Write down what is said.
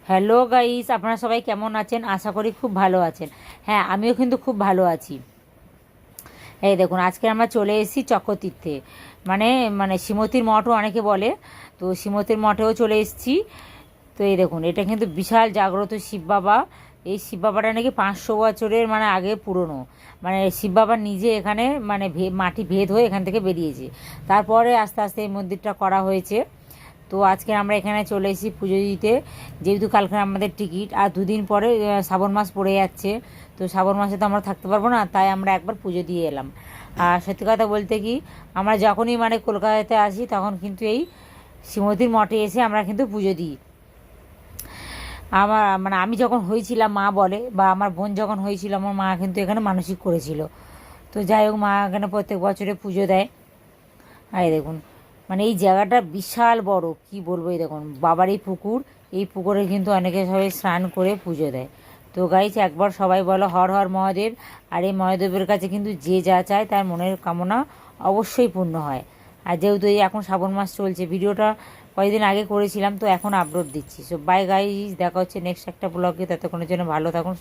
Hello guys, আপনারা সবাই কেমন আছেন? আশা করি খুব ভালো আছেন। হ্যাঁ, আমিও কিন্তু খুব ভালো আছি। এই দেখুন, আজকে আমরা চলে এসেছি চক্রতীর্থে, মানে মানে শ্রীমতীর মঠও অনেকে বলে। তো শ্রীমতীর মঠেও চলে এসেছি। তো এই দেখুন, এটা কিন্তু বিশাল জাগ্রত শিব বাবা। এই শিব বাবাটা নাকি 500 বছরের আগে পুরনো। শিব বাবা নিজে এখানে মাটি ভেদ হয়ে এখান থেকে বেরিয়েছে। তারপরে আস্তে আস্তে এই মন্দিরটা করা হয়েছে। তো আজকে আমরা এখানে চলে এসেছি পুজো দিতে। যেহেতু কালকে আমাদের টিকিট, আর দুদিন পরে শ্রাবণ মাস পড়ে যাচ্ছে। তো শ্রাবণ মাসে তো আমরা থাকতে পারবো না, তাই আমরা একবার পুজো দিয়ে এলাম। আর সত্যি কথা বলতে কি, আমরা যখনই কলকাতাতে আসি তখন কিন্তু এই শ্রীমতীর মঠে এসে আমরা কিন্তু পুজো দিই। আমার আমি যখন হয়েছিলাম, মা বলে, বা আমার বোন যখন হয়েছিল, আমার মা কিন্তু এখানে মানসিক করেছিল। তো যাই হোক, মা এখানে প্রত্যেক বছরে পুজো দেয়। আর এই দেখুন, এই জায়গাটা বিশাল বড়, কি বলবো। এই দেখুন, বাবার এই পুকুর, এই পুকুরে কিন্তু অনেকে সবাই স্নান করে পুজো দেয়। তো গাইছে, একবার সবাই বলো হর হর মহাদেব। আর এই মহাদেবের কাছে কিন্তু যে যা চায় তার মনের কামনা অবশ্যই পূর্ণ হয়। আর যেহেতু এই এখন শ্রাবণ মাস চলছে, ভিডিওটা কয়েকদিন আগে করেছিলাম, তো এখন আপলোড দিচ্ছি। সো বাই গাইজ, দেখা হচ্ছে নেক্সট একটা ব্লগে। ততক্ষণের জন্য ভালো থাকুন।